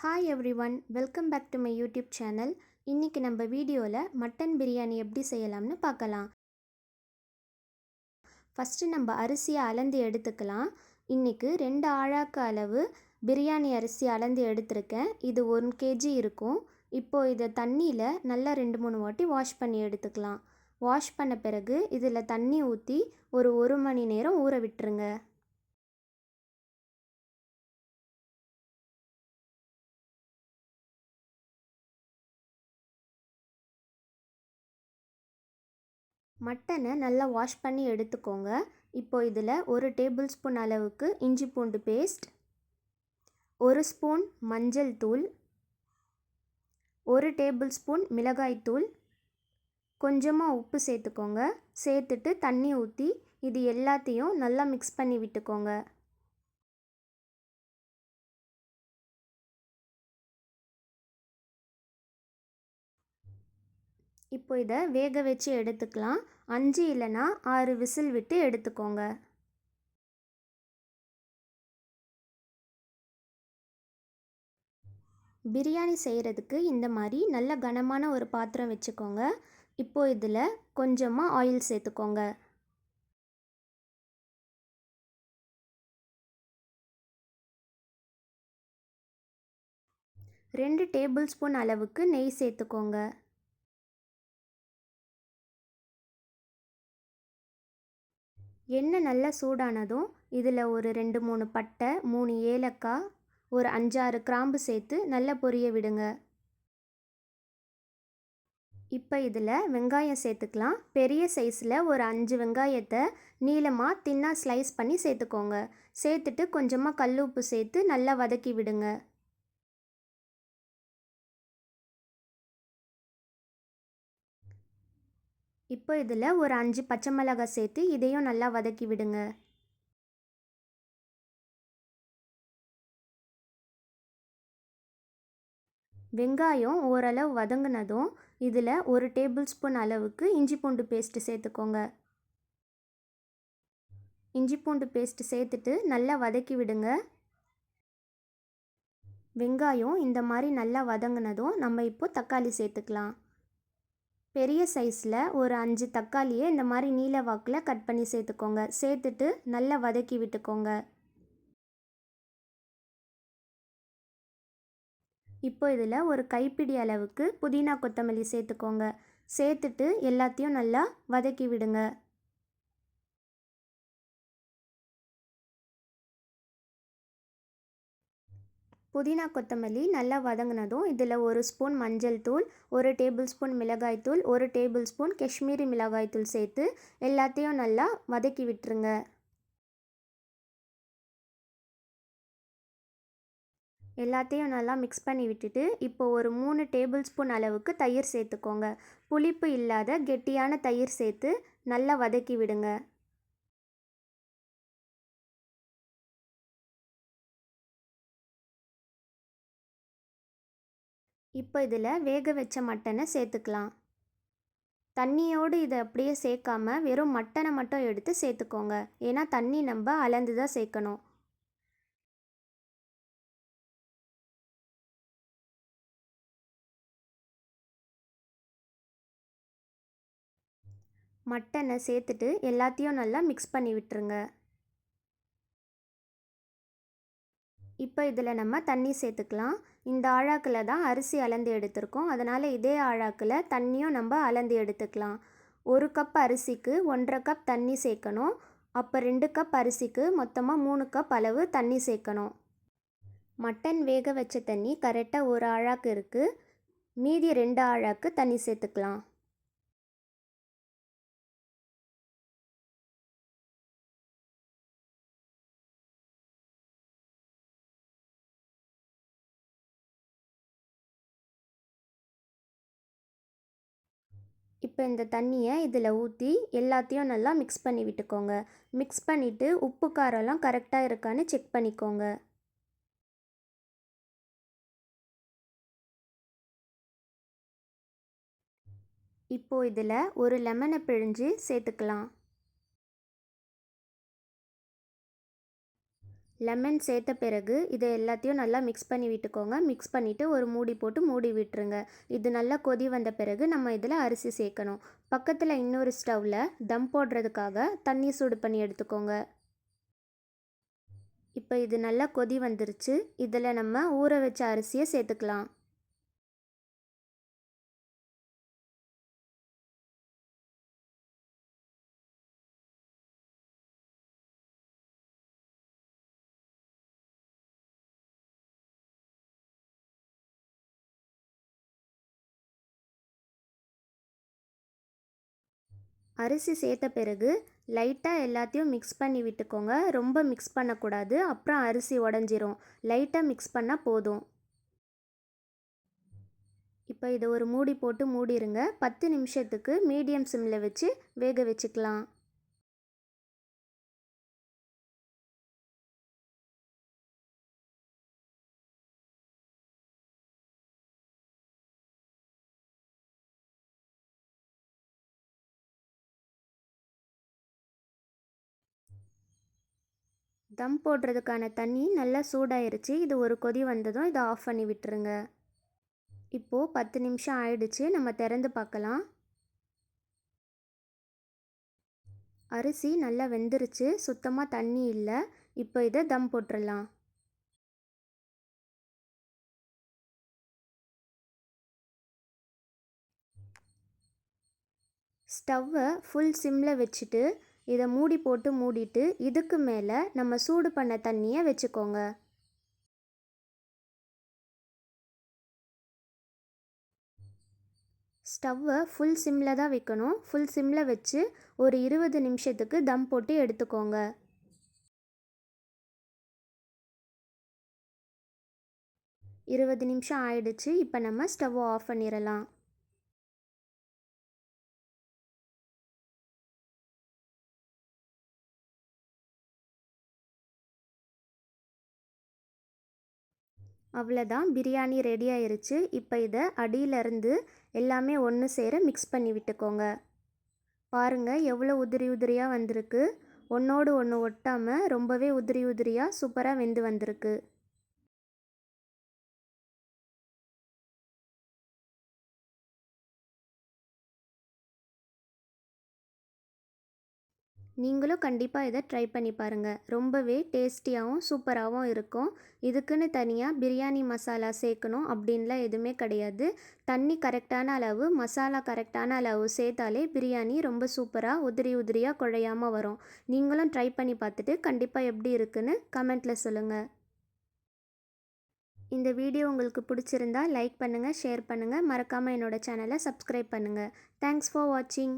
Hi everyone, welcome back to my YouTube channel. இன்றைக்கி நம்ம வீடியோவில் மட்டன் பிரியாணி எப்படி செய்யலாம்னு பார்க்கலாம். ஃபஸ்ட்டு நம்ம அரிசியை அளந்து எடுத்துக்கலாம். இன்றைக்கி 2 ஆழாக்கு அளவு பிரியாணி அரிசி அளந்து எடுத்திருக்கேன். இது 1 kg இருக்கும். இப்போது இதை தண்ணியில் நல்லா 2-3 வாட்டி வாஷ் பண்ணி எடுத்துக்கலாம். வாஷ் பண்ண பிறகு இதில் தண்ணி ஊற்றி ஒரு 1 மணி நேரம் ஊற விட்டுருங்க. மட்டனை நல்லா வாஷ் பண்ணி எடுத்துக்கோங்க. இப்போ இதில் 1 டேபிள் ஸ்பூன் அளவுக்கு இஞ்சி பூண்டு பேஸ்ட், 1 ஸ்பூன் மஞ்சள் தூள், 1 டேபிள் ஸ்பூன் மிளகாய் தூள், கொஞ்சமாக உப்பு சேர்த்துக்கோங்க. சேர்த்துட்டு தண்ணி ஊற்றி இது எல்லாத்தையும் நல்லா மிக்ஸ் பண்ணி விட்டுக்கோங்க. இப்போ இதை வேக வச்சு எடுத்துக்கலாம். 5 இல்லைனா 6 விசில் விட்டு எடுத்துக்கோங்க. பிரியாணி செய்கிறதுக்கு இந்த மாதிரி நல்ல கனமான ஒரு பாத்திரம் வச்சுக்கோங்க. இப்போது இதில் கொஞ்சமாக ஆயில் சேர்த்துக்கோங்க. 2 டேபிள் ஸ்பூன் அளவுக்கு நெய் சேர்த்துக்கோங்க. எண்ணெய் நல்லா சூடானதும் இதில் ஒரு 2-3 பட்டை, 3 ஏலக்காய், ஒரு 5-6 கிராம்பு சேர்த்து நல்லா பொரிய விடுங்க. இப்போ இதில் வெங்காயம் சேர்த்துக்கலாம். பெரிய சைஸில் ஒரு 5 வெங்காயத்தை நீளமாக தின்னாக ஸ்லைஸ் பண்ணி சேர்த்துக்கோங்க. சேர்த்துட்டு கொஞ்சமாக கல் உப்பு சேர்த்து நல்லா வதக்கி விடுங்க. இப்போ இதில் ஒரு 5 பச்சை மிளகாய் சேர்த்து இதையும் நல்லா வதக்கி விடுங்க. வெங்காயம் ஓரளவு வதங்கினதும் இதில் 1 டேபிள் ஸ்பூன் அளவுக்கு இஞ்சி பூண்டு பேஸ்ட்டு சேர்த்துக்கோங்க. இஞ்சி பூண்டு பேஸ்ட்டு சேர்த்துட்டு நல்லா வதக்கி விடுங்க. வெங்காயம் இந்த மாதிரி நல்லா வதங்கினதும் நம்ம இப்போ தக்காளி சேர்த்துக்கலாம். பெரிய சைஸில் ஒரு 5 தக்காளியை இந்த மாதிரி நீல வாக்கில் கட் பண்ணி சேர்த்துக்கோங்க. சேர்த்துட்டு நல்லா வதக்கி விட்டுக்கோங்க. இப்போ இதில் ஒரு கைப்பிடி அளவுக்கு புதினா கொத்தமல்லி சேர்த்துக்கோங்க. சேர்த்துட்டு எல்லாத்தையும் நல்லா வதக்கி விடுங்க. புதினா கொத்தமல்லி நல்லா வதங்கினதும் இதில் 1 ஸ்பூன் மஞ்சள் தூள், 1 டேபிள் ஸ்பூன் மிளகாய் தூள், 1 டேபிள் ஸ்பூன் காஷ்மீரி மிளகாய் தூள் சேர்த்து எல்லாத்தையும் நல்லா வதக்கி விட்டுருங்க. எல்லாத்தையும் நல்லா மிக்ஸ் பண்ணி விட்டுட்டு இப்போ ஒரு 3 டேபிள் ஸ்பூன் அளவுக்கு தயிர் சேர்த்துக்கோங்க. புளிப்பு இல்லாத கெட்டியான தயிர் சேர்த்து நல்லா வதக்கி விடுங்க. இப்போ இதில் வேக வச்ச மட்டனை சேர்த்துக்கலாம். தண்ணியோடு இதை அப்படியே சேர்க்காம வெறும் மட்டனை மட்டும் எடுத்து சேர்த்துக்கோங்க. ஏன்னா தண்ணி நம்ம அளந்து தான் சேர்க்கணும். மட்டனை சேர்த்துட்டு எல்லாத்தையும் நல்லா மிக்ஸ் பண்ணி விட்டுருங்க. இப்போ இதில் நம்ம தண்ணி சேர்த்துக்கலாம். இந்த ஆழாக்கில் தான் அரிசி அளந்து எடுத்திருக்கோம். அதனால் இதே ஆழாக்கில் தண்ணியும் நம்ம அளந்து எடுத்துக்கலாம். 1 கப் அரிசிக்கு 1.5 கப் தண்ணி சேர்க்கணும். அப்போ 2 கப் அரிசிக்கு மொத்தமாக 3 கப் அளவு தண்ணி சேர்க்கணும். மட்டன் வேக வச்ச தண்ணி கரெக்டாக 1 ஆழாக்கு இருக்குது. மீதி 2 ஆழாக்கு தண்ணி சேர்த்துக்கலாம். இப்போ இந்த தண்ணியை இதில் ஊற்றி எல்லாத்தையும் நல்லா மிக்ஸ் பண்ணி விட்டுக்கோங்க. மிக்ஸ் பண்ணிவிட்டு உப்பு காரம்லாம் கரெக்டாக இருக்கான்னு செக் பண்ணிக்கோங்க. இப்போது இதில் ஒரு லெமனை பிழிஞ்சு சேர்த்துக்கலாம். லெமன் சேர்த்த பிறகு இதை எல்லாத்தையும் நல்லா மிக்ஸ் பண்ணி விட்டுக்கோங்க. மிக்ஸ் பண்ணிவிட்டு ஒரு மூடி போட்டு மூடி விட்டுருங்க. இது நல்லா கொதி வந்த பிறகு நம்ம இதில் அரிசி சேர்க்கணும். பக்கத்தில் இன்னொரு ஸ்டவ்வில் தம் போடுறதுக்காக தண்ணி சூடு பண்ணி எடுத்துக்கோங்க. இப்போ இது நல்லா கொதி வந்துருச்சு. இதில் நம்ம ஊற வச்ச அரிசியை சேர்த்துக்கலாம். அரிசி சேர்த்த பிறகு லைட்டாக எல்லாத்தையும் மிக்ஸ் பண்ணி விட்டுக்கோங்க. ரொம்ப மிக்ஸ் பண்ணக்கூடாது, அப்புறம் அரிசி உடஞ்சிரும். லைட்டாக மிக்ஸ் பண்ணால் போதும். இப்போ இதை ஒரு மூடி போட்டு மூடிடுங்க. 10 நிமிஷத்துக்கு மீடியம் சிம்மில் வச்சு வேக வச்சுக்கலாம். தம் போடுறதுக்கான தண்ணி நல்லா சூடாயிருச்சு. இது ஒரு கொதி வந்ததும் இதை ஆஃப் பண்ணி விட்டுருங்க. இப்போது 10 நிமிஷம் ஆயிடுச்சு. நம்ம திறந்து பார்க்கலாம். அரிசி நல்லா வெந்துருச்சு. சுத்தமாக தண்ணி இல்லை. இப்போ இதை தம் போட்டுடலாம். ஸ்டவ்வை ஃபுல் சிம்மில் வச்சுட்டு இதை மூடி போட்டு மூடிட்டு இதுக்கு மேலே நம்ம சூடு பண்ண தண்ணியை வச்சுக்கோங்க. ஸ்டவ்வை ஃபுல் சிம்மில் தான் வைக்கணும். ஃபுல் சிம்மில் வச்சு ஒரு 20 நிமிஷத்துக்கு தம் போட்டு எடுத்துக்கோங்க. இருபது நிமிஷம் ஆயிடுச்சு. இப்போ நம்ம ஸ்டவ்வை ஆஃப் பண்ணிடலாம். அவ்வளோதான், பிரியாணி ரெடி ஆயிருச்சு. இப்போ இதை அடியிலேருந்து எல்லாமே ஒன்று சேர மிக்ஸ் பண்ணி விட்டுக்கோங்க. பாருங்கள் எவ்வளோ உதிரி உதிரியாக வந்திருக்கு. ஒன்றோடு ஒன்று ஒட்டாமல் ரொம்பவே உதிரி உதிரியாக சூப்பராக வெந்து வந்திருக்கு. நீங்களும் கண்டிப்பாக இதை ட்ரை பண்ணி பாருங்கள். ரொம்பவே டேஸ்டியாகவும் சூப்பராகவும் இருக்கும். இதுக்குன்னு தனியாக பிரியாணி மசாலா சேர்க்கணும் அப்படின்லாம் எதுவுமே கிடையாது. தண்ணி கரெக்டான அளவு, மசாலா கரெக்டான அளவு சேர்த்தாலே பிரியாணி ரொம்ப சூப்பராக உதிரி உதிரியாக குழையாமல் வரும். நீங்களும் ட்ரை பண்ணி பார்த்துட்டு கண்டிப்பாக எப்படி இருக்குன்னு கமெண்ட்டில் சொல்லுங்கள். இந்த வீடியோ உங்களுக்கு பிடிச்சிருந்தா லைக் பண்ணுங்கள், ஷேர் பண்ணுங்கள். மறக்காமல் என்னோட சேனலை சப்ஸ்கிரைப் பண்ணுங்கள். தேங்க்ஸ் ஃபார் வாட்சிங்.